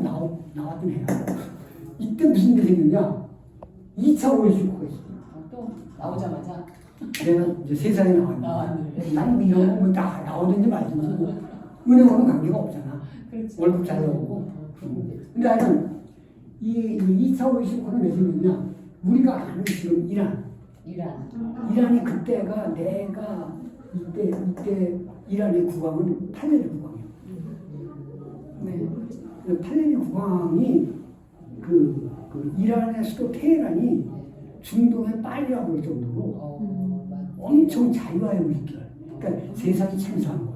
처음 나왔던 해야. 이때 무슨 일이 생겼냐? 2차 오일쇼크가 있어. 또 나오자마자 내가 이제 세상에 나왔는데 나왔는데. 난 이런 거뭐다 나오든지 말든지 뭐 은행하고는 관계가 없잖아. 그렇지. 월급 잘 나오고. 근데 하여튼 이 2차 오일쇼크는 왜 생겼냐? 우리가 아는 지금 이란이 그때가 내가 이때 이란의 국왕은 팔레비 국왕이야. 네. 팔레비 국왕이 그 이란의 수도 테헤란이 중동의 파리라고 할 정도로 엄청 자유화의 물결. 그러니까 세상이 참사한 거예요.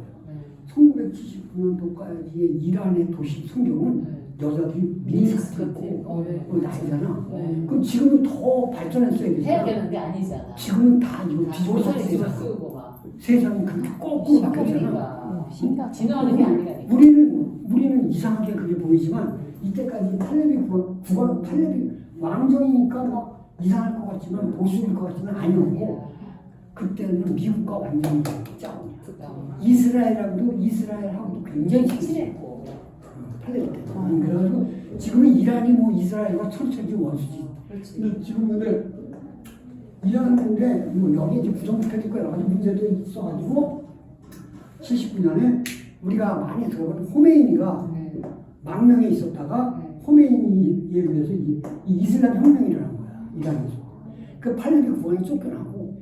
1979년도까지의 이란의 도시 풍경은 여자들이 미니스커트 입고 나이잖아. 그럼 지금은 더 발전했어야 해야 되잖아. 되는데 아니잖아. 지금은 다 이거 뒤집어서 뒤집어 쓰고 막 세상이 그렇게 거꾸로 바뀌었잖아. 진화하는 게 아니라니까. 우리는 이상하게 그게 보이지만 이때까지 팔레비 왕정이니까 막 이상할 것 같지만 보수일 것 같지만 아니었고 그때는 미국과 완전히 짜고 이스라엘하고도 굉장히 친했고 팔레비 때. 그래가지고 지금은 이란이 뭐 이스라엘과 철저히 원수지. 근데 지금 근데 이란인데 뭐 여기 이제 부정부패도 여러 가지 문제도 있어가지고 79년에 우리가 많이 들어본 호메이니가 망명에 있었다가 호메이니에 의해서 이 이슬람 혁명이 일어난 거야. 이란에서. 그 팔레비 국왕이 쫓겨나고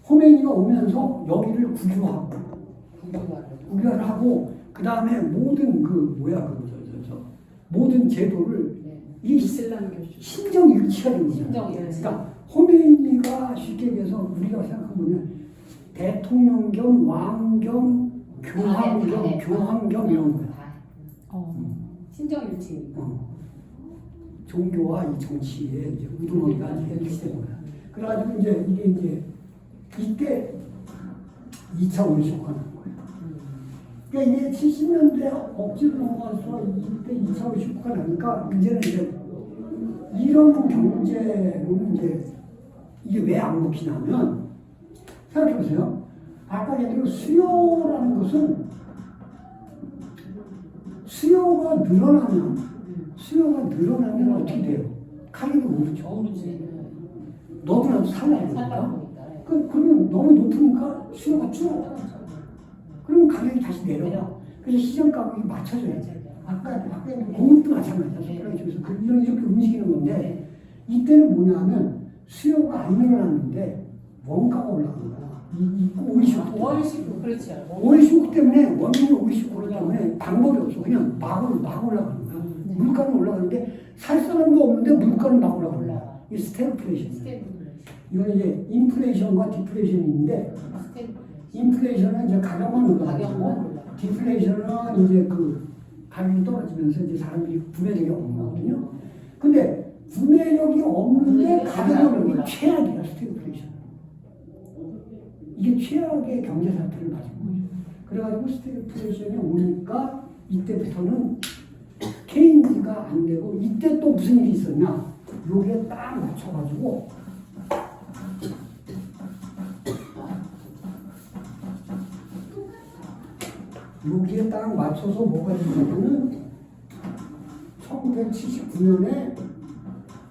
호메이니가 오면서 여기를 국유화를 하고 그 다음에 모든 모든 제도를 이 신정 일치가 된 거잖아. 그러니까 호메이니가 쉽게 얘기해서 우리가 생각하면 대통령 겸 왕 겸 교황 겸 이런 거야. 신정일치. 종교와 이 정치의 이제 우두머리가 일치된 거야. 그래가지고 이게 이때 2차 오일쇼크가 난 거야. 그러니까 이게 70년대 억지로 넘어가서 이때 2차 오일쇼크가 나니까 이제는 이제 이런 경제로는 이제 이게 왜 안 먹히냐면 생각해보세요. 아까 얘기한 수요라는 것은 수요가 늘어나면 어떻게 돼요? 가격이 오르죠. 너도 나도 살라야 되니까. 그러면 너무 높으니까 수요가 줄어. 그러면 가격이 다시 내려가. 그래서 시장 가격이 맞춰져야 돼. 아까 공급도 마찬가지야. 그래서 이렇게 움직이는 건데 이때는 뭐냐면 수요가 안 늘어났는데 원가가 올라간 거야. 오일쇼크. 그렇죠. 오일쇼크 때문에 원인이 오일쇼크 때문에 방법이 없어. 그냥 막 올라가는 거야. 물가는 올라가는데 살 사람도 없는데 물가는 막 올라가는 거야. 이게 스태그플레이션. 이건 이제 인플레이션과 디플레이션인데 인플레이션은 이제 가격만 올라가고 디플레이션은 이제 그 가격이 떨어지면서 이제 사람들이 구매력이 없는 거거든요. 근데 구매력이 없는데 가격이 오르는 게 최악이야. 스태그플레이션. 이게 최악의 경제 사태를 맞은 거죠. 그래가지고 스태그플레이션이 오니까 이때부터는 케인즈가 안 되고 이때 또 무슨 일이 있었냐? 여기에 딱 맞춰가지고 여기에 딱 맞춰서 뭐가 되냐면은 1979년에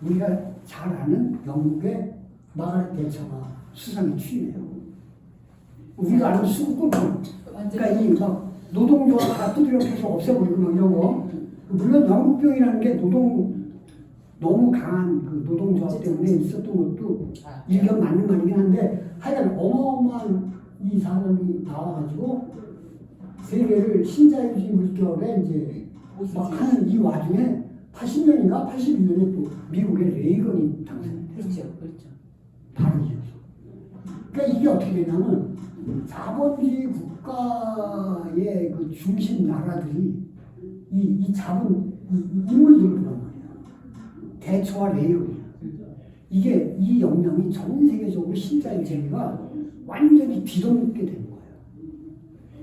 우리가 잘 아는 영국의 마가렛 대처가 수상에 취임해요. 우리가 아는 수국권, 그러니까 이 막 노동조합 다 두드려서 없애버리고 막 이런 거. 물론 영국병이라는 게 너무 강한 그 노동조합 때문에 있었던 것도 일견 맞는 말이긴 한데 하여간 어마어마한 이 사람이 나와가지고 세계를 신자유주의 물결에 이제 막 하는 이 와중에 80년인가 81년에 또 미국의 레이건이 당선됐죠. 그렇죠. 바로 이어서. 그러니까 이게 어떻게 되냐면 자본주의 국가의 그 중심 나라들이 이 자본 인물들을 보란 말이야. 대처와 레이건이야. 이게 이 영향이 전 세계적으로 신자유주의가 완전히 뒤덮게 된 거예요.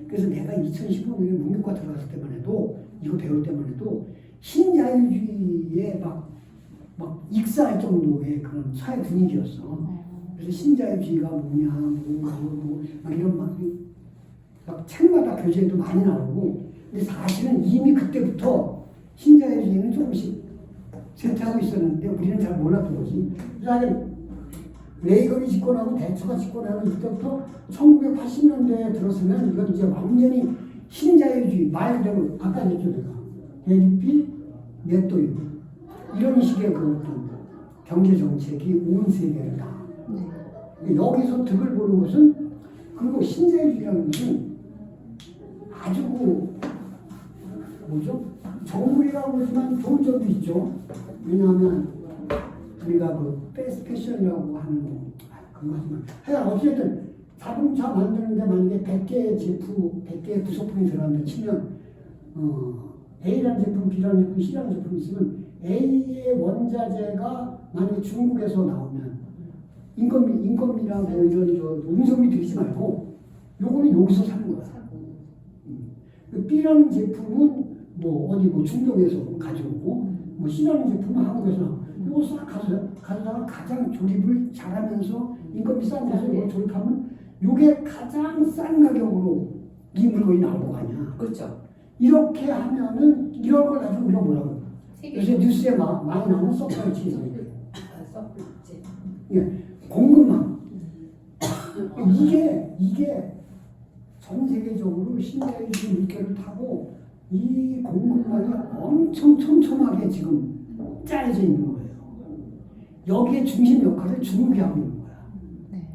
그래서 내가 2015년에 문교과 들어갔을 때만 해도 이거 배울 때만 해도 신자유주의에 막 익사할 정도의 그런 사회 분위기였어. 그래서 신자유주의가 뭐냐, 막 이런 막 책마다 교재에도 많이 나오고, 근데 사실은 이미 그때부터 신자유주의는 조금씩 쇠퇴하고 있었는데 우리는 잘 몰랐던 거지. 그래서 레이건이 집권하고 대처가 집권하는 이때부터 1980년대에 들었으면 이건 이제 완전히 신자유주의, 말 그대로 아까 얘기했죠 내가 대립비, 넷도유 이런 식의 그 어떤 경제 정책이 온 세계를 다 여기서 득을 보는 것은 그리고 신자유주의라는 것은 아주 뭐죠? 정글이라고 그러지만 좋은 점도 있죠. 왜냐하면 우리가 그 패스트 패션이라고 하는 그런 거지만 하여간 어쨌든 자동차 만드는데 만약에 100개의 제품, 100개의 부속품이 들어간다 치면 A라는 제품, B라는 제품, C라는 제품이 있으면 A의 원자재가 만약에 중국에서 나오면 인건비랑 뭐 이런 운송비 들이지 말고 요거는 여기서 사는 거야. B라는 제품은 뭐 어디 뭐 중동에서 가져오고 뭐 C라는 제품은 한국에서 나오고 이거 싹 가져다가 가장 조립을 잘하면서 인건비 싼 데서 이걸 조립하면 이게 가장 싼 가격으로 이 물건이 나올 거 아니야. 그렇죠. 이렇게 하면은 이런 걸 가지고 우리가 뭐라고 요새 뉴스에 많이 나오는 서프라이 체인. 예, 공급망. 이게 전 세계적으로 신자유주의 물결을 타고 이 공급망이 엄청 촘촘하게 지금 짜여져 있는 거예요. 여기에 중심 역할을 중국이 하고 있는 거야. 네.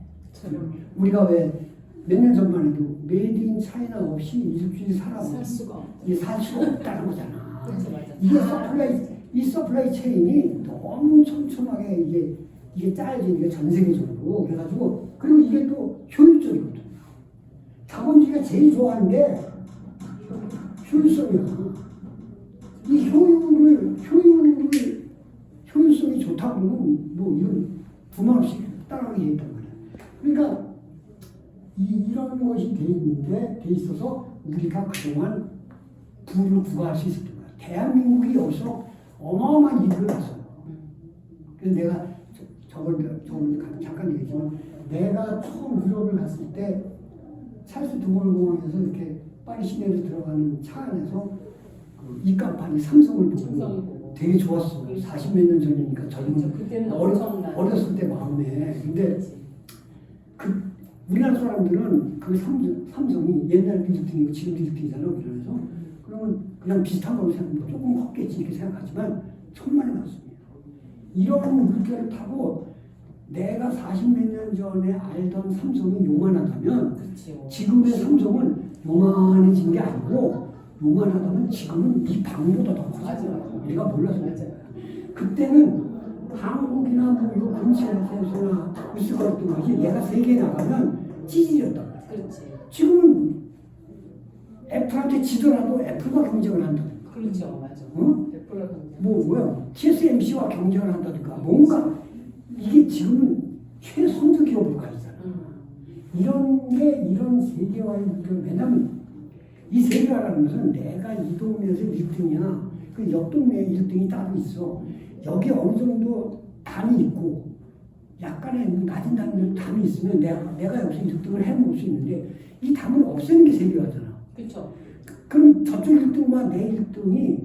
우리가 왜 몇 년 전만 해도 메이드 인 차이나 없이 일주일 살 수가 없다는 거잖아. 그렇죠, 맞아. 이게 서플라이 체인이 너무 촘촘하게 이게 짜여져 있는 게 전 세계적으로 그래가지고 그리고 이게 또 효율적이거든요. 자본주의가 제일 좋아하는 게 효율성이야. 이 효율성이 좋다고 그러면 뭐 이건 두말 없이 따라가게 돼 있단 말이야. 그러니까 이런 것이 돼 있어서 우리가 그동안 부를 부과할 수 있었던 거야. 대한민국이 여기서 어마어마한 일을 했어요. 그래서 내가 저번 잠깐 얘기했지만 내가 처음 유럽을 갔을 때 찰스 드골 공항에서 이렇게 파리 시내로 들어가는 차 안에서 그 입간판이 삼성을 보고 되게 좋았어. 40몇 년 전이니까 저는 어렸을 때 마음에. 근데 우리나라 사람들은 그 삼성이 옛날 빌딩이고 지금 빌딩이잖아 우리나라에서. 그러면 그냥 비슷한 걸로 생각하면 조금 컸겠지 이렇게 생각하지만 천만에 맞습니다. 이런 물결을 타고 내가 40몇 년 전에 알던 삼성이 요만하다면 그렇죠. 지금의 삼성은 요만해진 게 아니고 요만하다면 지금은 이 방보다 더 커져요. 내가 몰라서 그랬어요. 그때는 한국이나 뭐 이거 근처에서나 있을 거였던 거지 얘가 세계에 나가면 찌질이었단 말이야. 그렇지. 지금은 애플한테 지더라도 애플과 경쟁을 한다든가. 그렇죠, 맞아. 응? 애플과 경쟁. 뭐야? TSMC와 경쟁을 한다든가. 뭔가 이게 지금은 최선두 기업으로 가 있잖아. 이런 세계화의 물결. 왜냐면 이 세계화라는 것은 내가 이 동네에서 1등이야. 그 옆 동네에 1등이 따로 있어. 여기 어느 정도 담이 있고 약간의 낮은 담이 있으면 내가 여기서 1등을 해먹을 수 있는데 이 담을 없애는 게 세계화잖아. 그렇죠. 그럼 저쪽 1등과 내 1등이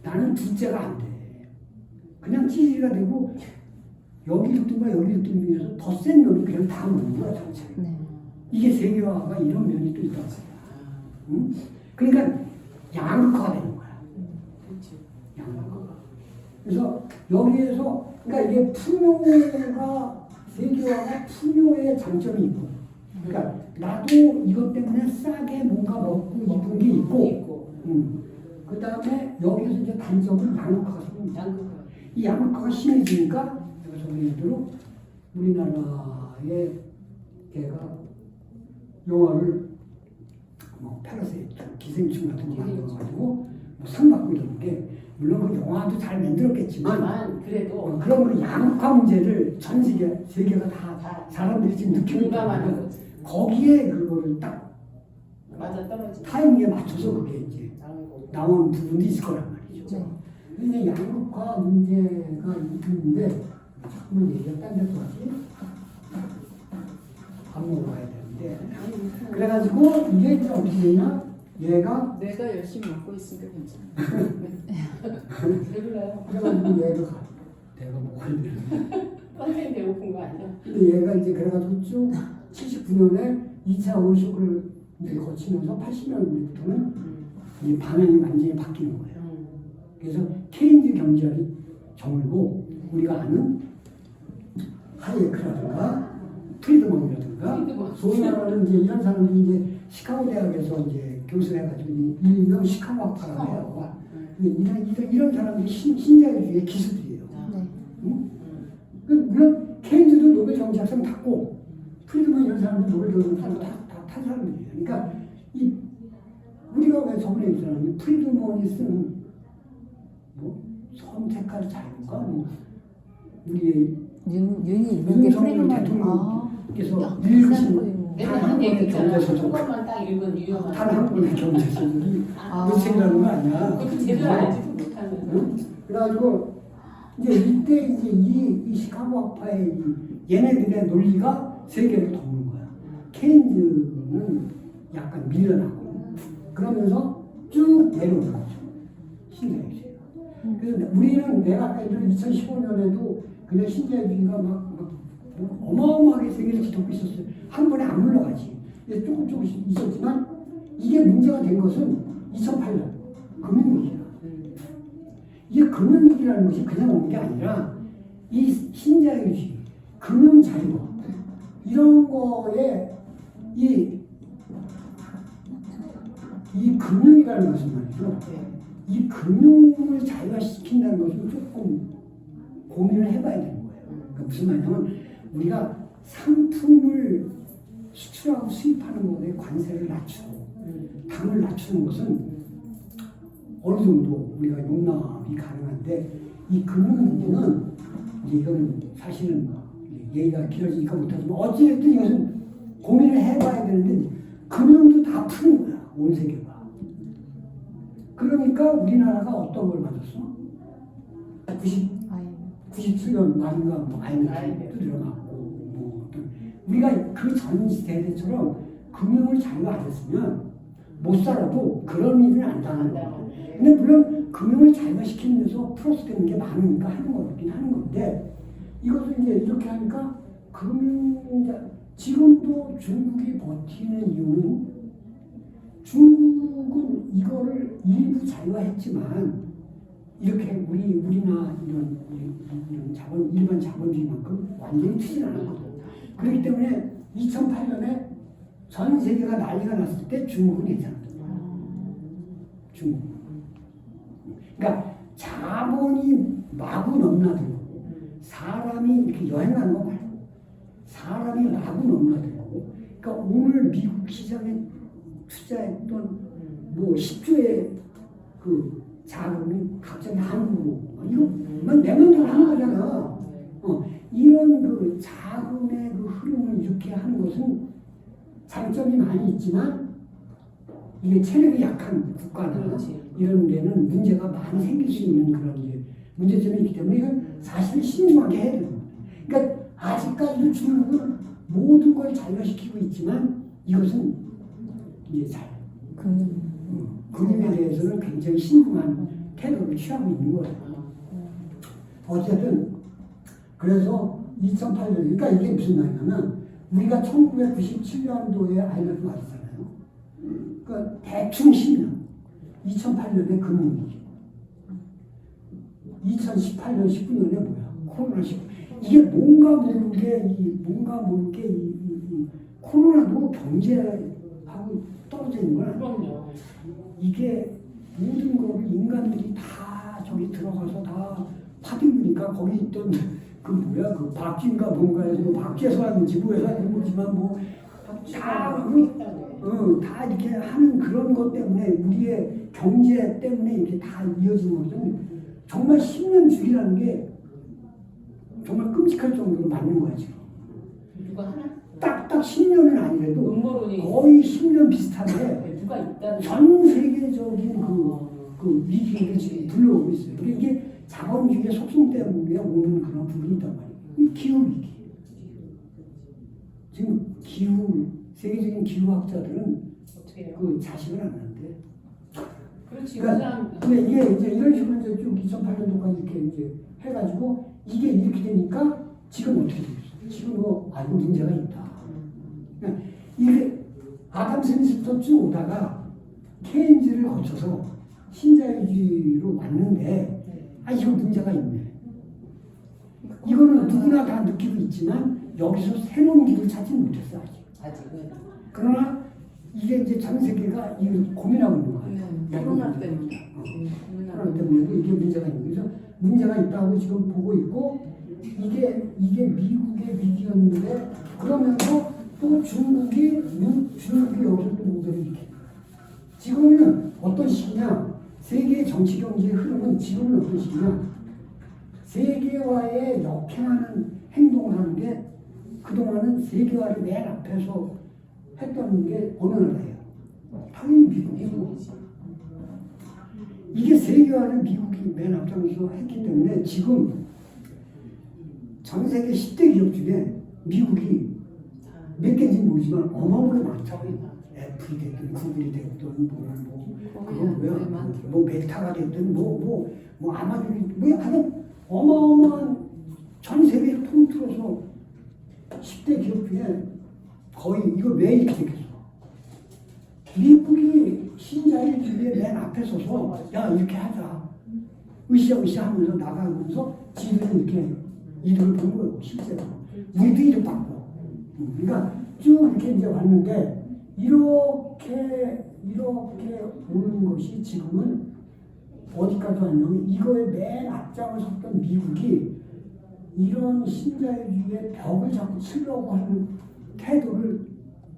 나는 둘째가 안 돼. 그냥 찌질이가 되고 여기 1등과 여기 1등 중에서 더 센 놈이 그냥 다 먹는 거야 전체. 네. 이게 세계화가 이런 면이 또 있다고. 응? 그러니까 양극화가 되는 거야. 그렇지. 양극화. 그래서 여기에서 그러니까 이게 풍요가 세계화가 풍요의 장점이 있고, 그러니까 나도 이것 때문에 싸게 뭔가 먹고 입은 게 있고, 그 다음에 여기서 이제 단점은 양극화가 생깁니다. 이 양극화가 심해지니까 내가 저번에 얘기대로 우리나라의 걔가 영화를 뭐 패러사이트 기생충 같은 거 만들어가지고 뭐 상 받고 이러는 게 물론 그 영화도 잘 만들었겠지만 그래도 그런 그 양극화 문제를 전 세계가 다 사람들이 지금 느끼고 있다면 거기에 그거를 딱 맞아 떨어지 타이밍에 맞춰서 그게 이제 나온 부분도 있을 거란 말이죠. 근데 양극화 문제가 있는데 자꾸만 얘기가 딴 데서 하지. 밥 먹으러 가야 되는데 그래가지고 이게 이제 어떻게 되냐 얘가 내가 열심히 먹고 있으니까 괜찮아. 배불러요. 그래가지고 얘가 내가 먹어야 되는데 선생님 배고픈 거 아니야? 근데 얘가 이제 그래가지고 쭉 79년에 2차 의식을 이제 거치면서 80년부터는 이 방향이 완전히 바뀌는 거예요. 그래서 케인즈 경제학이 저물고 우리가 아는 하이에크라든가 프리드먼이라든가 소위 말하는 이제 이런 사람들이 이제 시카고 대학에서 이제 교수를 해가지고 일명 시카고 학파라고 해요. 이런 사람들이 신자유주의의 기수들이에요. 네. 응? 물론 케인즈도 노벨 경제학상 탔고 프리드먼 이런 사람들 노벨 경제학상 다탄 사람들이에요. 그러니까 이 우리가 왜 저번에 있잖아요. 프리드먼이 쓴 뭐 선택할 자유가 뭐 우리의 윤이 있는 게 윤석열 프리드먼. 대통령께서 읽으신 내가 단 한 한 얘기 권의 있잖아. 경제서적 그것만 딱 읽은 유형한. 단 한 권의 경제서적이 아. 그 책이라는 거 아니야. 그것도 제대로 알지도 못하는. 응? 그래가지고 이제 이때 이제 이 시카고 학파의 얘네들의 논리가 세계를 돕는 거야. 케인즈는 약간 밀려나고 그러면서 쭉 내려오는 거죠. 신자유주의가. 그래서 우리는 내가 아까 얘기한 2015년에도 그냥 신자유주의가 막 어마어마하게 세계를 뒤덮고 있었어요. 한 번에 안 물러가지. 조금씩 있었지만 이게 문제가 된 것은 2008년 금융위기야. 이게 금융위기라는 것이 그냥 온 게 아니라 이 신자유주의, 금융자유 이런 거에 이 금융이라는 것은 말이죠. 이 금융을 자유화시킨다는 것은 조금 고민을 해봐야 되는 거예요. 그러니까 무슨 말이냐면 우리가 상품을 수출하고 수입하는 것에 관세를 낮추고 당을 낮추는 것은 어느 정도 우리가 용납이 가능한데 이 금융위기는 이제 이거는 사실은 얘기가 길어지니까 못하지만 어찌됐든 이것은 고민을 해봐야 되는데 금융도 다 푸는 거야 온 세계가. 그러니까 우리나라가 어떤 걸 맞았어? 97년 말인가 뭐 IMF도 들어갔고 뭐 어떤 우리가 그 전 세대처럼 금융을 자유 안 했으면 못 살아도 그런 일은 안 당하는 거야. 근데 물론 금융을 자유화시키면서 플러스 되는 게 많으니까 하는 거긴 하는 건데 이것을 이제 이렇게 하니까 지금도 중국이 버티는 이유는 중국은 이거를 일부 자유화했지만 이렇게 우리나 이런 일반 자본주의만큼 완전히 튀진 않았거든. 그렇기 때문에 2008년에 전 세계가 난리가 났을 때 중국은 괜찮았던 거야. 중국. 그러니까 자본이 마구 넘나들고 사람이 이렇게 여행하는 거 말고 사람이 마구 넘나들고 그러니까 오늘 미국 시장에 투자했던 뭐 10조의 그 자금이 갑자기 한국으로 이거 내 맘대로 하는 거잖아. 이런 그 자금의 그 흐름을 이렇게 하는 것은 장점이 많이 있지만 이게 체력이 약한 국가나 이런 데는 문제가 많이 생길 수 있는 그런 이제 문제점이 있기 때문에 이건 사실 신중하게 해야 되는 거예요. 그러니까 아직까지도 중국은 모든 걸 자유화시키고 있지만 이것은 이제 금융에 대해서는 굉장히 신중한 태도를 취하고 있는 거예요. 어쨌든 그래서 2008년 그러니까 이게 무슨 말이냐면 우리가 1997년도에 IMF 왔잖아요. 그러니까 대충 10년 2008년에 금융위기 2018년 19년에 뭐야 코로나19 이게 뭔가 모르게 이 코로나도 경제하고 떨어져 있는 건 아니에요. 이게 모든 거를 인간들이 다 저기 들어가서 다 파딩으니까 거기 있던 그 뭐야 그 박쥐인가 뭔가에서 뭐 박쥐에서 왔는지 뭐에서 왔는지 모르지만 뭐 다 이렇게 하는 그런 것 때문에 우리의 경제 때문에 이렇게 다 이어지는 거거든요. 정말 10년 주기라는 게 정말 끔찍할 정도로 맞는 거야 지금. 누가 하나? 딱딱 10년은 아니래도 음모론이 거의 10년 비슷한데 누가 있다는 전 세계적인 그 위기를 지금 불러오고 있어요. 이게 자본주의의 속성 때문에 오는 그런 부분이 있단 말이에요. 기후위기. 지금 세계적인 기후학자들은 어떻게 해요? 그 자식을 안 하는데 그렇지. 그러니까 그냥 근데 이게 이제 이런 식으로 이제 쭉 2008년도까지 이렇게 이제 해가지고 이게 이렇게 되니까 지금 어떻게 되겠어? 지금 뭐 아주 문제가 있다. 그러니까 이게 아담 스미스부터 쭉 오다가 케인즈를 거쳐서 신자유주의로 왔는데 아 이거 문제가 있네. 이거는 누구나 다 느끼고 있지만 여기서 새로운 길을 찾지 못했어 아직. 아직은. 그러나 이게 이제 전 세계가 이걸 고민하고 있는 거야. 코로나 때문에. 코로나 때문에도 이게 문제가 있는 거죠. 문제가 있다고 지금 보고 있고 이게 미국의 위기였는데 그러면서 또 중국이 여기서 또 문제를 일으켜. 지금은 어떤 시기냐? 세계 정치 경제의 흐름은 지금은 어떤 시기냐? 세계화에 역행하는 행동을 하는 게 그동안은 세계화를 맨 앞에서 했던 게 어느 나라예요? 당연히 미국이고. 이게 세계화를 미국이 맨 앞장서 했기 때문에 지금 전 세계 10대 기업 중에 미국이 몇 개인지 모르지만 어마어마하게 많죠. 애플이 됐든 구글이 됐든 뭐 메타가 됐든 뭐 아마존이 뭐 하여튼 어마어마한 전 세계를 통틀어서 10대 기업 중에 거의 이거 왜 이렇게 됐겠어? 미국이 신자유주의의 맨 앞에 서서 야 이렇게 하자 으쌰으쌰 하면서 나가면서 지들은 이렇게 이득을 본 거예요 실제로 우리도 이득 받고 그러니까 쭉 이렇게 이제 왔는데 이렇게 오는 것이 지금은 어디까지 왔냐면 이거에 맨 앞장을 섰던 미국이 이런 신자유주의의 벽을 자꾸 치려고 하는 태도를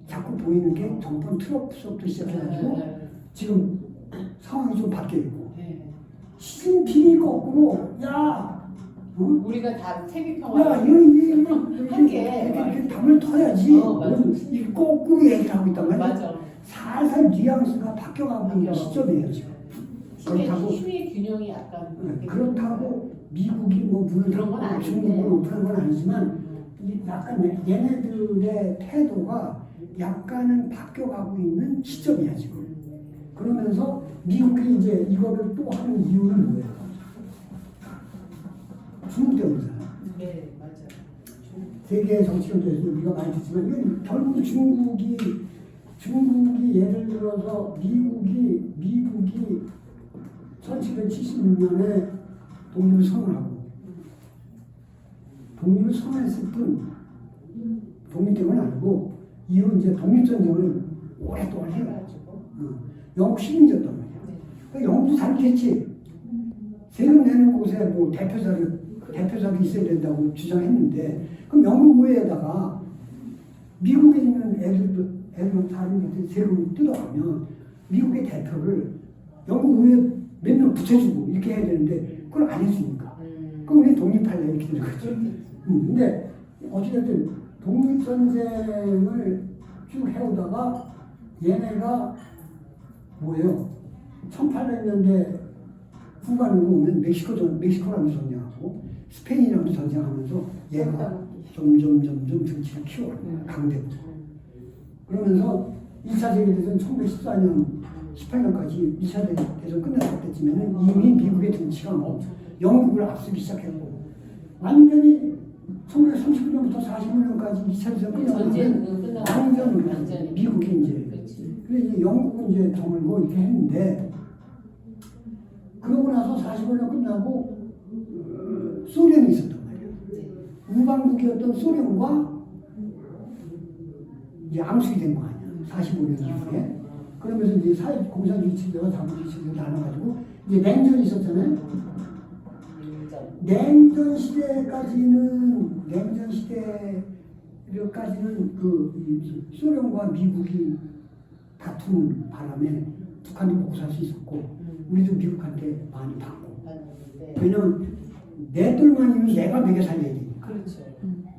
자꾸 보이는 게 정권 트럼프부터 시작해가지고 지금 상황이 좀 바뀌어 있고 시진핑이 거꾸로 야 우리가 다 세계평화. 야 이렇게 담을 터야지 이 거꾸로 얘기를 하고 있단 말이야. 맞아. 살살 뉘앙스가 바뀌어가고 있는 시점이에요 지금. 그렇다고 힘의 균형이 약간 그렇다고 미국이 뭐 물을 그런 건 아닌데. 중국을 뭐 그런 건 아니지만 약간 얘네들의 태도가 약간은 바뀌어가고 있는 시점이야 지금. 그러면서 미국이 이제 이거를 또 하는 이유는 뭐예요? 중국 때문이잖아. 네, 맞아요. 세계 정치권에서 우리가 많이 듣지만 이건 결국 중국이 예를 들어서 미국이 1776년에 독립을 선언하고 독립을 선언했을 뿐 독립 때문은 아니고 이후 이제 독립전쟁을 오랫동안 해가지고 영국 식민지였단 말이야. 그러니까 영국도 잘못했지. 세금 내는 곳에 뭐 대표자가 있어야 된다고 주장했는데 그럼 영국 의회에다가 미국에 있는 애들 다른 데 세금을 뜯어가면 미국의 대표를 영국 의회에 몇 명 붙여주고 이렇게 해야 되는데 그걸 안 했으니까 그럼 우리 독립할래 이렇게 되는 거죠. 근데 어찌됐든 독립전쟁을 쭉 해오다가 얘네가 뭐예요? 1800년대 후반으로 오면 멕시코랑도 전쟁하고 스페인이랑도 전쟁하면서 얘가 점점 정치를 키워가는 강대국. 그러면서 2차 세계대전 1914년 18년까지 2차 대전 끝났을 때쯤에는 이미 미국의 정치가 뭐 영국을 앞서기 시작했고 완전히 1939년부터 45년까지 2차 대전 끝나면 완전 미국이 이제 그래서 이제 영국은 이제 저물고 이렇게 했는데 그러고 나서 45년 끝나고 소련이 있었단 말이에요. 우방국이었던 소련과 이제 암수이 된 거 아니야. 45년 이후에. 그러면서 이제 공산주의 체제와 자본주의 체제가 나눠가지고 이제 냉전이 있었잖아요. 냉전 시대까지는 그 소련과 미국이 다투는 바람에 북한도 먹고 살 수 있었고 우리도 미국한테 많이 받고. 왜냐면 내 똘만이면 내가 먹여 살려야 되니까. 그렇죠.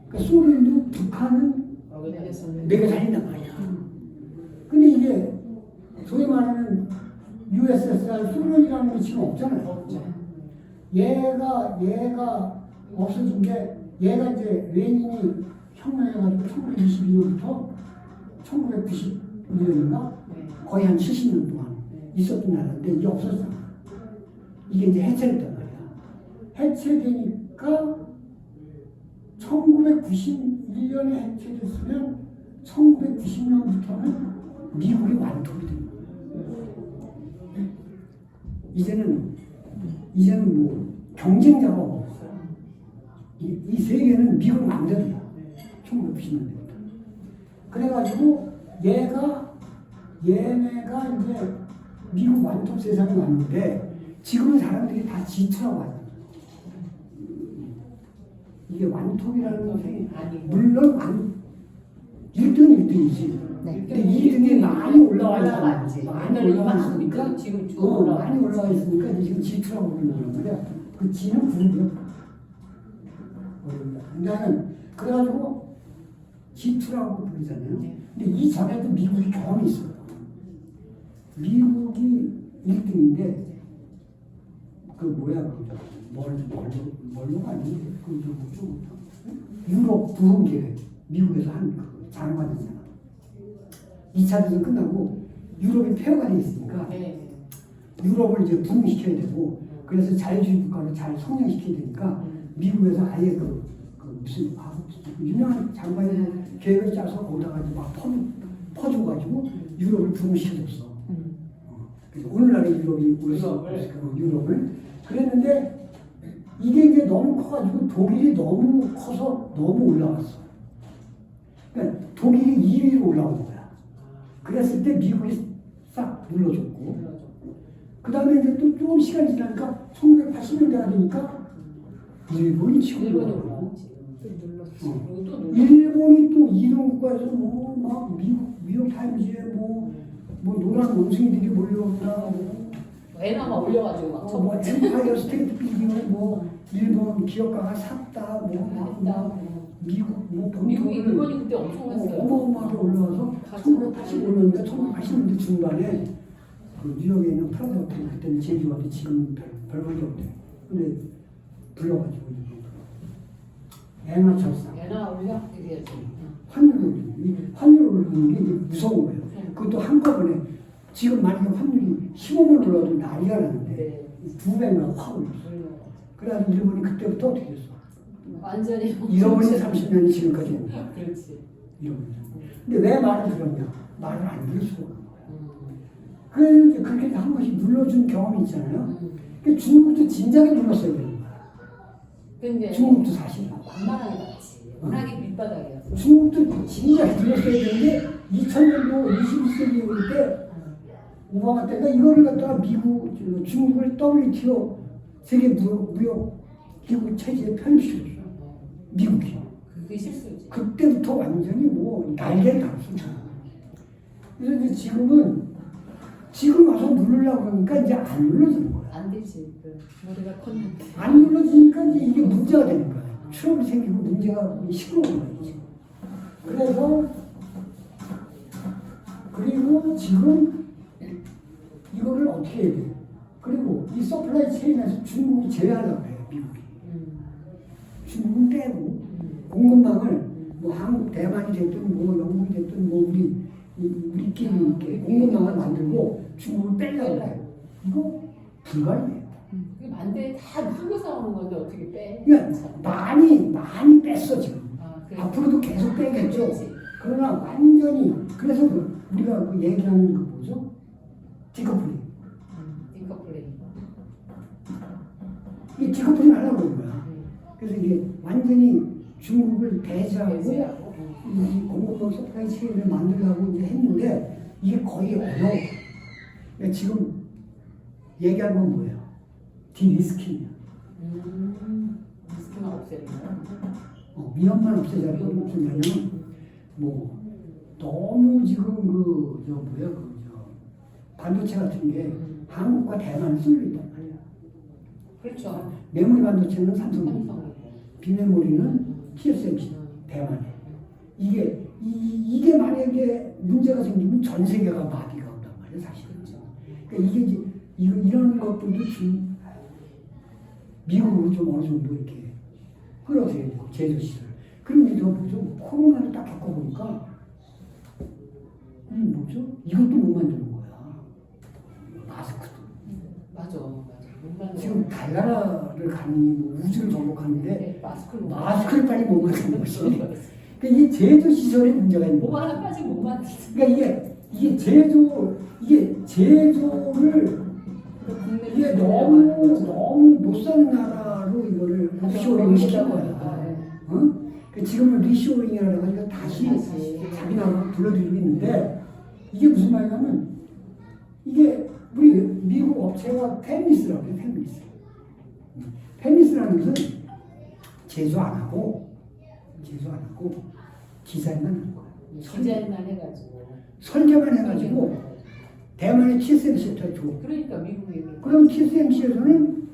그러니까 소련도 북한은 먹여 살린단 말이야. 근데 이게 소위 말하는 USSR 소련이라는 게 지금 없잖아요. 없죠. 얘가 없어진 게 얘가 이제 레닌이 혁명해가지고 1922년부터 1990년인가 거의 한 70년 동안 있었던 나라인데 이게 없었잖아. 이게 이제 해체됐단 말이야. 해체되니까 1991년에 해체됐으면 1990년부터는 미국이 완통이 된 거야. 이제는 뭐 경쟁자가 없어요. 이 세계는 미국 맘대로야. 1990년대부터. 그래가지고 얘네가 이제 미국 완톱 세상에 왔는데 지금은 사람들이 다 G2라고 하잖아. 이게 완톱이라는 것이 물론 1등은 1등이지. 네. 근데 2등이 많이 올라와 올라갔지. 있잖아. 많이 올라와 있으니까 지금 쭉 많이 올라와 있으니까 이제 지금 G2라고 부르는 거야. 그 G는 그룹이야. 나는 그래가지고 G2라고 부르잖아요. 네. 근데 이 전에도 미국이 경험이 있어요. 미국이 1등인데 그 뭐야 뭘로가 아니고 그 유럽 부흥 계획 미국에서 한 그 장관이잖아. 2차 대전 끝나고 유럽이 폐허가 돼 있으니까 네. 유럽을 이제 부흥시켜야 되고 그래서 자유주의 국가로 잘 성장시켜야 되니까 미국에서 아예 그 무슨 유명한 장관이 계획을 짜서 거기다가 막 퍼줘가지고 유럽을 부흥시켜줬어. 그래서 오늘날의 유럽이 유럽을 그랬는데 이게 이제 너무 커가지고 독일이 너무 커서 너무 올라왔어. 그러니까 독일이 2위로 올라온 거야. 그랬을 때 미국이 싹 눌러줬고 그 다음에 이제 또 조금 시간이 지나니까 1980년대가 되니까 일본이 치고 올라오고 일본이 또 2등 국가에서 뭐 막 미국 뉴욕타임즈에 뭐 노란 원숭이들이 몰려온다 에너가 올려가지고 막 뭐 엠파이어 스테이트 빌딩을 뭐 일본 기업가가 샀다 미국 미국이 일본이 그때 엄청 했어요. 어마어마하게 올라와서 1985년대 1980년대 중반에 그 뉴욕에 있는 프라자 호텔 그때는 제주도인데 지금 별볼게 없대. 근데 불러가지고 엔화 철사 에너 올려 이래야지. 환율 오르는 게 이제 무서운 거예요. 그것도 한꺼번에 지금 만약에 환율이 15만 올라도 난리가 나는데 두 배가 확 올랐어. 그래서 일본이 그때부터 어떻게 됐어? 완전히 잃어버린 30년이 지금까지 온 거야. 그렇지. 잃어버린. 근데 왜 말을 들었냐? 말을 안 들을 수가 없는 거야. 그래서 이제 그렇게 한 번씩 눌러준 경험이 있잖아요. 그러니까 중국도 진작에 눌렀어야 되는 거야. 근데 중국도 사실. 만만하게 봤지. 워낙에 밑바닥이었어. 중국도 진작에 눌렀어야 되는데 2000년도 21세기에 올 때 오바마 때가 이거를 갖다가 중국을 WTO 세계 무역 기구 체제에 편입시켰어. 미국이. 그게 실수지. 그때부터 완전히 뭐 날개를 달았어. 그래서 이제 지금 와서 누르려고 그러니까 이제 안 눌러지는 거야. 안 되지. 그 머리가 컸는데. 안 눌러지니까 이제 이게 문제가 되는 거야. 트러블이 생기고 문제가 시끄러운 거야. 지금. 그리고 지금 이거를 어떻게 해야 돼? 그리고 이 서플라이 체인에서 중국이 제외하려고 해요. 미국이. 중국은 빼고 공급망을 뭐 한국, 대만이 됐든 뭐 영국이 됐든 뭐 우리끼리 이렇게 공급망을 만들고 중국을 빼려고 해요. 이거 불가능해요. 그게 반대 다 한국 싸우는 건데 어떻게 빼? 그러니까 많이 뺐어 지금. 그래. 앞으로도 계속 빼겠죠. 그렇지. 그러나 완전히 그래서 우리가 얘기하는 그 뭐죠? 디커플링. 디커플링. 이게 디커플링 하려고 그런 거야. 그래서 이게 완전히 중국을 배제하고 이 공급망 서플라이 체인을 만들려고 이제 했는데 이게 거의 어려워. 그러니까 지금 얘기하는 건 뭐예요? 디리스킹이야. 리스크만 없애는 거야? 위험만 없애자는 무슨 말이냐면 뭐 너무 지금 반도체 같은 게 한국과 대만을 쏠려 있단 말이야. 그렇죠. 메모리 반도체는 삼성이, 삼성이. 비메모리는 TSMC, 대만에. 이게 만약에 문제가 생기면 전 세계가 마비가 온단 말이야, 사실. 그러니까 이게 이제 이런 것들도 미국으로 좀 어느 정도 이렇게 끌어들여야 되고 제조시설. 그럼 이제 뭐죠? 코로나를 딱 겪어보니까 뭐죠? 이것도 못 만드는 거야. 맞아. 못 만나. 지금 달나라를 가니 뭐 우주를 정복하는데 네, 마스크를 빨리 못 만드는 것이. 그러니까 이 제조 시설에 문제가 있는 뭐 거야. 하나까지 못 만들. 그러니까 이게 제조를 이게 너무 못 사는 나라로 이거를 리쇼링을 시킨 거야. 어? 그 지금은 리쇼링이라고 하니까 다시 자기 나라로 불러들이고 있는데 이게 무슨 말이냐면 이게 우리 미국 업체가 페미니스라고 해요. 페미니스라는 것은 제조 안 하고 디자인만 하는 거야. 디자인만 해가지고. 설계만 해가지고 대만의 TSMC한테 줘. 그러니까 미국이. 그럼 TSMC에서는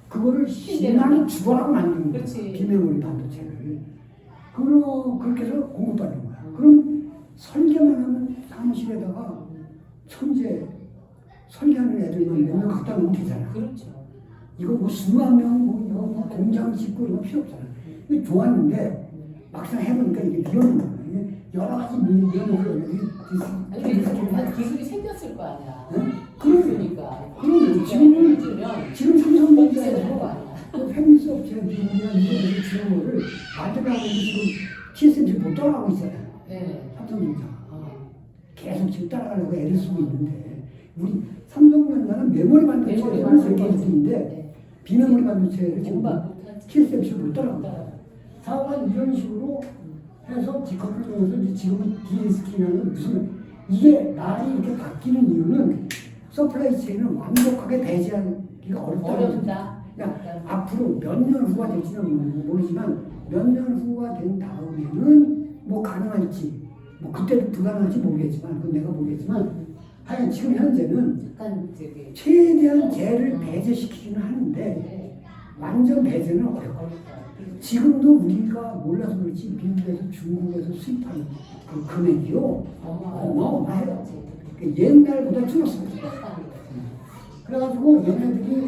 그거를 10만원 주고라고 만드는 거야. 그렇지. 비메모리 반도체를. 그렇게 해서 공급받는 거야. 그럼 설계만 하면 사무실에다가 천재 설계하는 애들만 몇 명 갖다 놓으면 되잖아. 그렇죠. 이거 뭐 수만 명, 뭐 이거 뭐 공장 짓고 이거 필요 없잖아. 이게 좋았는데 막상 해보니까 이게 위험한 거야. 이게 여러 가지 위험을 근데 기술이 생겼을 거 아니야. 응? 그러니까. 그럼 지금 삼성전자에서 페미니스 업체 미국이나 미국에서 주는 거를 만들어가고 지금 TSMC 못 따라가고 있잖아요. 네. 삼성전자. 계속 지금 따라가려고 애를 쓰고 있는데 우리 삼성전자는 메모리 반도체를 세계인데 비메모리 반도체를 지금 TSMC를 못 따라가고 있어요. 사업은 이런 식으로 해서 디커플링에서 이제 지금은 디리스킹이라는 무슨 이게 날이 이렇게 바뀌는 이유는 서플라이 체인을 완벽하게 배제하기가 어렵다. 그러니까 앞으로 몇 년 후가 될지는 모르지만 몇 년 후가 된 다음에는 뭐 가능할지 뭐 그때도 불가능할지 모르겠지만 그건 내가 모르겠지만 하여간 지금 현재는 최대한 재를 배제시키기는 하는데 완전 배제는 어려워. 지금도 우리가 몰라서 그렇지 미국에서 중국에서 수입하는 그 금액이요 어마어마해요. 옛날보다 줄었습니다. 그래가지고 얘네들이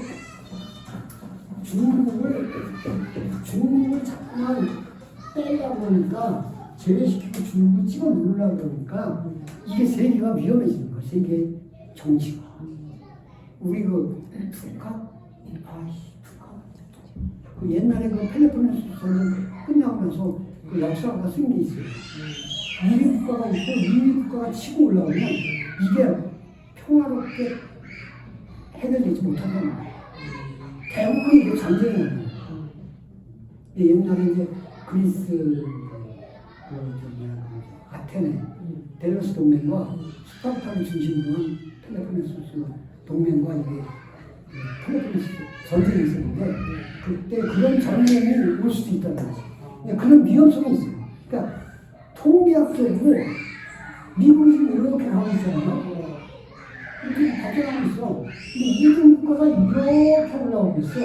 중국을 자꾸만 빼려고 하니까 제외시키고 중국을 찍어 누르려고 그러니까 이게 세계가 위험해지는 거야. 세계 정치가. 우리 그 북한 그 옛날에 그 펠로폰네소 전쟁 끝나고 나서 그 역사가 쓰는 게 있어요. 미리 국가가 있고 미리 국가가 치고 올라오면 이게 평화롭게 해결되지 못한단 말이에요. 대부분 이게 전쟁이에요. 옛날에 이제 그리스 아테네 델로스 동맹과 스파르타를 중심으로 한 펠로폰네소스 동맹과 이게 펠로폰네소 전쟁이 있었는데 그때 그런 전쟁이 올 수도 있다는 거죠. 그런 위험성이 있어요. 그러니까 통계학적으로 미국이 지금 이렇게 가고 있잖아요. 이렇게 발전하고 있어. 근데 이중 국가가 이렇게 올라오고 있어.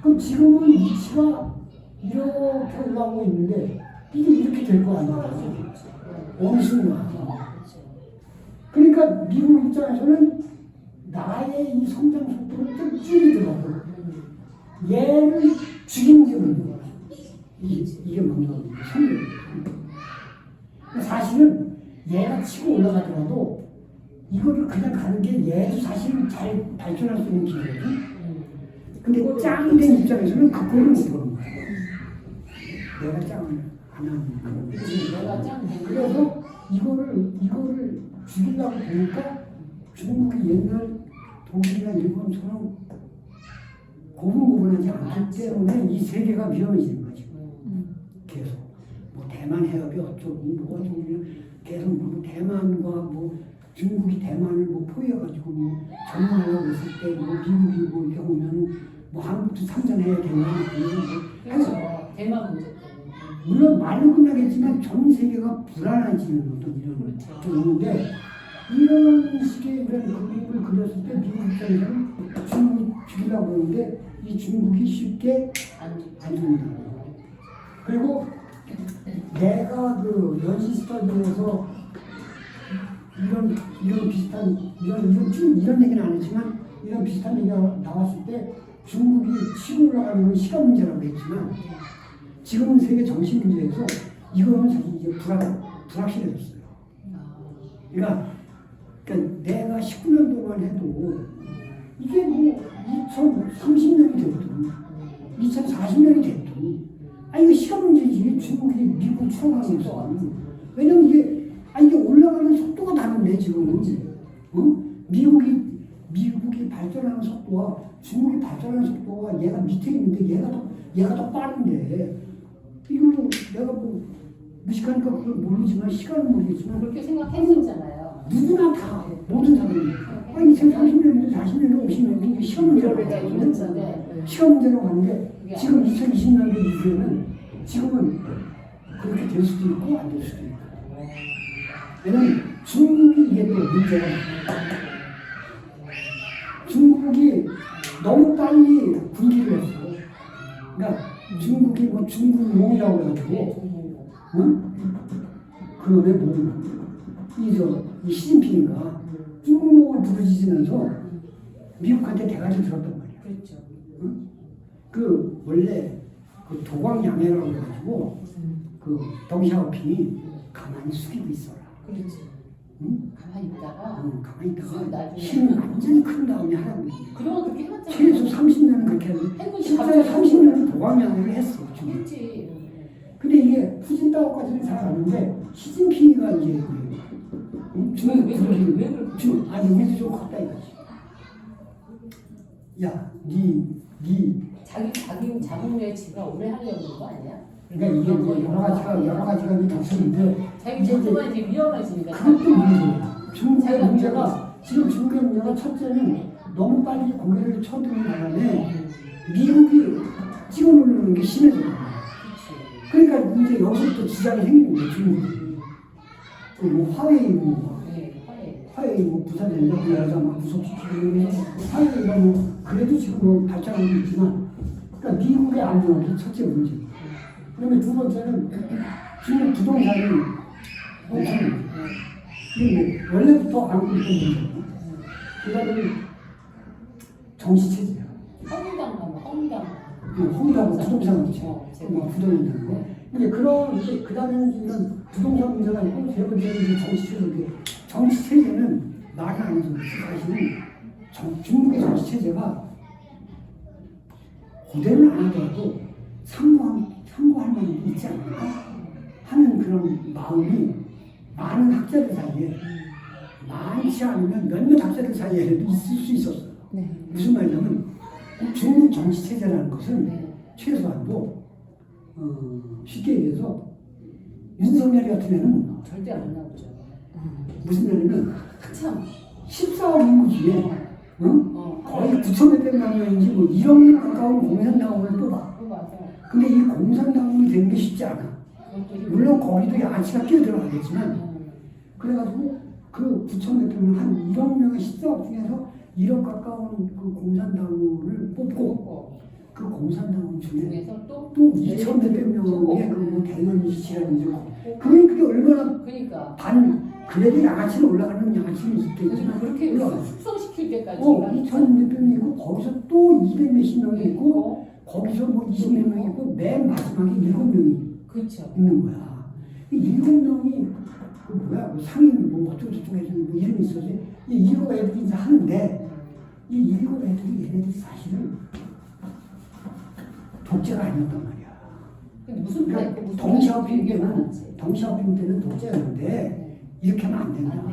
그럼 지금은 위치가 이렇게 올라오고 있는데 이게 이렇게 될 거 아니야. 어느 순간. 그러니까 미국 입장에서는 나의 이 성장 속도를 좀 줄이더라고. 얘를 죽이는 게 없는 거야. 이게 뭔가 성격. 사실은 얘가 치고 올라가더라도 이거를 그냥 가는 게 얘도 사실은 잘 발전할 수 있는 기회거든. 근데 짱이 된 입장에서는 그거를 못 보는 거야. 내가 짱을 안 하는 거야. 그래서 이거를 죽이려고 보니까 중국이 옛날 독일이나 일본처럼 고분고분하지 않기 때문에 이 세계가 위험해지는 거죠. 계속 뭐 대만 해협이 어쩌고 뭐 어쩌고 계속 뭐 대만과 뭐 중국이 대만을 뭐 포위해가지고 뭐 점령하려고 했을 때 뭐 미국이 뭐 이렇게 오면 뭐 한국도 참전해야 되나 뭐 해서 대만 문제 때문에 물론 말로 끝나겠지만 전 세계가 불안해지는 어떤 이런 게 있는데 이런 식의 이런 그림을 그렸을 때 미국 입장에서는 중국이 죽이려고 하는데 이 중국이 쉽게 안 죽는다. 그리고 내가 그 연시 스터디에서 이런 비슷한 이런 얘기는 안 했지만 이런 비슷한 얘기가 나왔을 때 중국이 치고 올라가는 건 시간 문제라고 했지만 지금은 세계 정신 문제에서 이거는 사실 이제 불확실해졌어요. 그러니까 내가 19년 동안 해도 이게 뭐 2030년이 됐든 2040년이 됐든 이거 시간 문제지. 중국이 미국 추월하는 거. 왜냐면 이게 올라가는 속도가 다른데 지금 미국이 발전하는 속도와 중국이 발전하는 속도가 얘가 밑에 있는데 얘가 더 빠른데 이거 내가 뭐 무식하니까 그걸 모르지만 시간은 모르겠지만 그렇게 생각했었잖아요. 누구나 다 모든 사람이 2030년이든 40년이든 50년이든 이게 시간 문제라고 하거든요. 시간 문제라고 하는데 지금 2020년대 이후에는 지금은 그렇게 될 수도 있고 안 될 수도 있고. 왜냐면 중국이 이게 또 문제가 중국이 너무 빨리 분기를 했어. 그러니까 중국이 뭐 중국몽이라고 해가지고 그놈의 이 시진핑이가 중국몽을 부르짖으면서 미국한테 대가리 들었단 말이야. 그렇죠. 그 원래 그 도광양해라고 해가지고 그 덩샤오핑이 가만히 숙이고 있어라. 그렇지. 응? 가만히 있다가 가만히 있다가 나중에 힘이 완전히 큰 다음에 하라고. 그동안 그렇게 해왔잖아. 최소 30년은 그렇게 했는데 해보지, 실제 갑자기 30년은 도광양해를 했어. 지금. 그렇지. 근데 이게 푸진타오까지는 잘 아는데 시진핑이가 이제 중국 왜 그래? 아니 우리도 좀 컸다 이거지. 야, 자기 자국 내치가 오래 하려는 거 아니야? 그러니까 이게 뭐 여러 가지가 겹치는데 자기 자꾸만 이제 위험해지니까. 그것도 문제야. 중국의 문제가 지금 중국의 문제가 첫째는 너무 빨리 고개를 쳐드는 바람에 미국이 찍어놓는 게 심해져. 그러니까 이제 여기서부터 지장이 생기는 거야 중국이. 뭐 화웨이 뭐 부산에서 그 여자 막 구속시키고 화웨이가 뭐 그래도 지금 뭐 발전하고 있지만 그러니까 미국의 안정이 첫째 문제. 그다음에 두 번째는 중국 부동산이 엄청 이게 뭐 원래부터 알고 있던 문제고 그다음에 정치 체제야. 홍당 부동산 문제, 뭐 부동산 거. 근데 그다음에는 이런 부동산 문제가 있고 세 번째는 이제 정치 체제인데 정치 체제는 말이 안 되는 사실은 중국의 정치 체제가 고대는 안 하더라도 참고할 만한 게 있지 않을까 하는 그런 마음이 많은 학자들 사이에 많지 않으면 몇몇 학자들 사이에도 있을 수 있었어요. 네. 무슨 말이냐면 중국 정치 체제라는 것은 최소한도 쉽게 얘기해서 윤석열 같은 애는 절대 안 나오죠. 무슨 말이냐면 한참 14억 인구 중에 거의 9,500만 명인지 뭐 1억 명 가까운 공산당원을 뽑아. 근데 이 공산당원이 되는 게 쉽지 않아. 물론 거기도 양아치가 끼어들어가겠지만 그래가지고 그 9,500명 한 1억 명의 14억 중에서 1억 가까운 그 공산당원을 뽑고 그 공산당원 중에서 또 2,500 명의 그 대의원이시라는 그게 얼마나 그러니까 그래도 양아치는 올라가는 양아치는 있겠지만 그렇게 올라가. 숙성시킬 때까지 2,500 명이 있고 거기서 또 200 몇십 명이 있고 거기서 뭐 20몇 명이 있고 맨 마지막에 7명이 그렇죠. 있는 거야. 이 7명이 그 뭐야 그 상인 뭐 어쩌고저쩌고 해서 뭐 이름이 있어서 이 7 애들이 이제 하는데 이 7 애들이 얘네들이 사실은 독재가 아니었단 말이야. 근데 무슨 그러니까 덩샤오핑 때는 독재였는데 이렇게 하면 안 된다.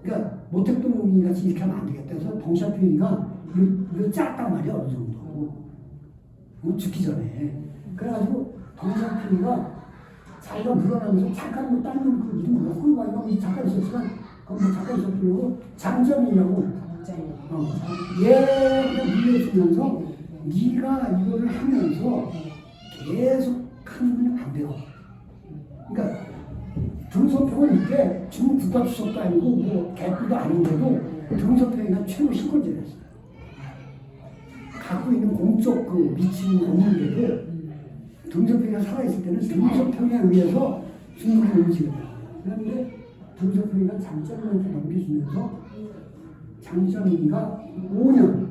그러니까 모택동이 같이 이렇게 하면 안 되겠다. 그래서 덩샤오핑이가 이거 짰단 말이야 어느 정도. 죽기 전에. 그래가지고 덩샤오핑이가 자기가 물러나면서 잠깐 뭐 다른 그 이름 뭐고 막 잠깐 있었지만 뭐 잠깐 있었고 장점이라고 얘를 밀려주면서 네가 이거를 하면서 계속 하면 안 되고. 그러니까 등소평은 이게 중국 국가주석도 아니고 뭐 개뿔도 아닌데도 등소평이가 최고 실권제였어요. 갖고 있는 공적 그 미친이 없는데도 등소평이가 살아있을 때는 등소평에 의해서 중국이 움직였다. 그런데 등소평이가 장점한테 넘겨주면서 장점이가 5년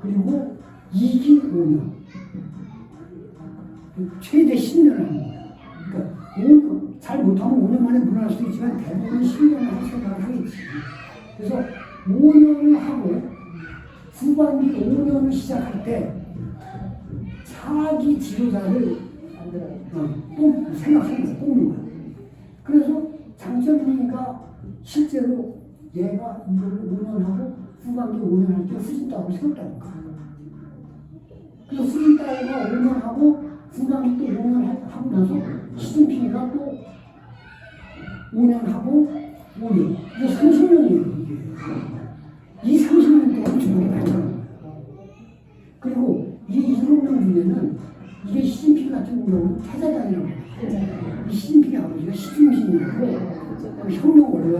그리고 2기 5년 최대 10년을 하는 거야. 그러니까 5년, 잘 못하면 5년 만에 물러날 수도 있지만 대부분 10년을 할 생각을 하겠지. 그래서 5년을 하고 운영을 시작할 때 차기 지도자를 또 생각하면서 뽑는 거야. 그래서 장철민이가 실제로 얘가 이걸 5년하고 후반기 5년 할 때 후진다고 세웠다니까. 그래서 후진다가 5년 하고 후반기 또 5년 하고 나서 시진핑이가 또 5년 하고 5년. 이게 30년이에요, 이게. 이 30년 동안 중국이 발전한 거예요. 그리고 이 7명 중에는 이게 시진핑 같은 경우는 태자단이라고 해요. 이 시진핑의 아버지가 시중신이라고 그 혁명 원래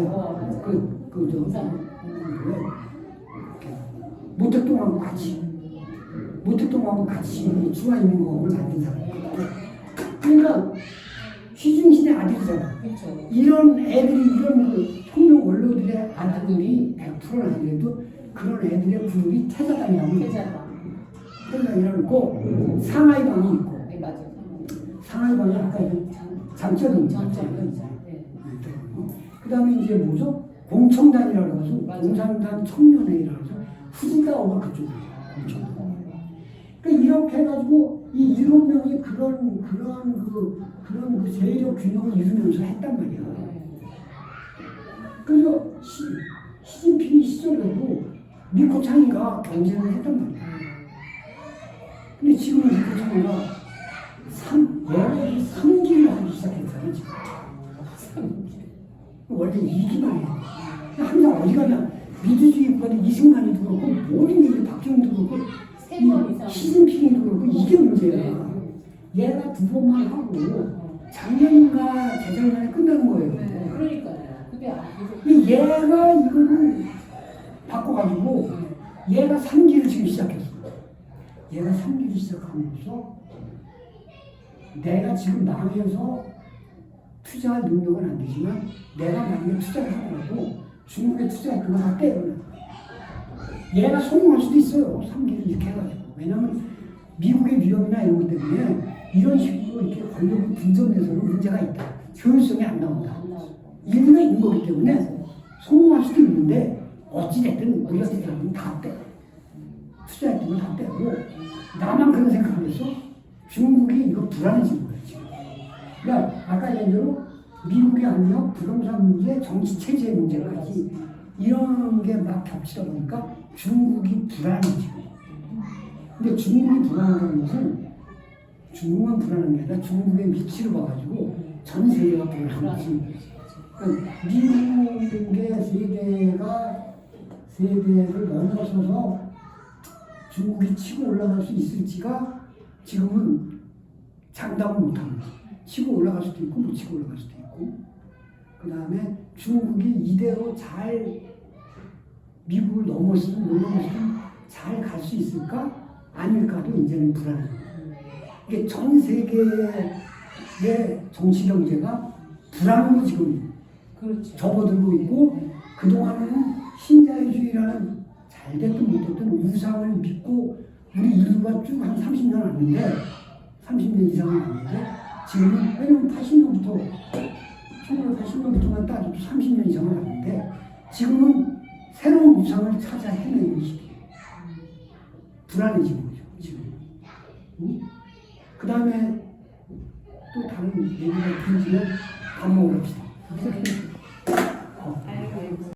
모택동하고 같이 중화인민공화국을 만든 사람이에요. 그러니까 시중신의 아들이잖아. 그렇죠. 이런 애들이 이런 그 혁명 원로들의 아들들이 100%는 아니래도 그런 애들의 그룹이 태자단이라고 태자단이라고 있고 상하이방이 있고 네, 맞아요. 상하이방이 아까 장점이 그 다음에 이제 뭐죠? 공청단이라고 해서 공산당 청년회의라고 해서 후진다오가 그쪽이에요. 공청단. 그러니까 이렇게 해가지고 이 7명이 그런 그 세력 균형을 이루면서 했단 말이야. 그래서 시진핑 시절에도 리코창이가 경쟁을 했단 말이야. 근데 지금은 리코창이가 얘가 3기를 하기 시작했잖아, 지금. 원래 2기만 해. 항상 어디 가냐, 민주주의 국가는 이승만이도 그렇고, 모든 게 박정희도 그렇고, 시진핑이도 그렇고, 이게 문제야. 얘가 2번만 하고, 작년인가 재작년에 끝나는 거예요. 네, 그러니까요. 얘가 이거를 바꿔가지고, 얘가 3기를 지금 시작했어. 얘가 3기를 시작하면서, 내가 지금 망해서 투자할 능력은 안 되지만 내가 만약에 투자를 하더라도 중국에 투자할 그거 다 떼요. 얘가 성공할 수도 있어요. 3기를 이렇게 해가지고. 왜냐면 미국의 위협이나 이런 것 때문에 이런 식으로 이렇게 권력을 분점해서는 문제가 있다. 효율성이 안 나온다. 일리가 있는 거기 때문에 성공할 수도 있는데 어찌됐든 우리가 투자하면 다 떼. 투자할 때는 다 떼고 나만 그런 생각을 해서 중국이 이거 불안해진 거예요, 지금. 그러니까 아까 얘기한 대로 미국의 압력, 부동산 문제, 정치 체제 문제까지 이런 게 막 겹치다 보니까 중국이 불안해 지금. 근데 중국이 불안하다는 것은 중국만 불안한 게 아니라 중국의 위치를 봐가지고 전 세계가 불안한 거지. 그러니까 미국의 세대를 넘어서서 중국이 치고 올라갈 수 있을지가 지금은 장담을 못합니다. 치고 올라갈 수도 있고 못 치고 올라갈 수도 있고 그 다음에 중국이 이대로 잘 미국을 넘어서든 못 넘어서든 잘 갈 수 있을까? 아닐까도 이제는 불안해요. 이게 전 세계의 정치 경제가 불안으로 지금 그렇죠. 접어들고 있고 그동안은 신자유주의라는 잘됐든 못됐든 우상을 믿고 우리 인류가 쭉 한 30년 왔는데 30년 이상은 왔는데 지금은 왜냐면 80년부터 1980년부터만 따져도 30년 이상을 왔는데 지금은 새로운 우상을 찾아 헤매는 시기예요. 불안해지는 거죠 지금. 그 다음에 또 다른 얘기가 길지만 밥 먹으러 갑시다.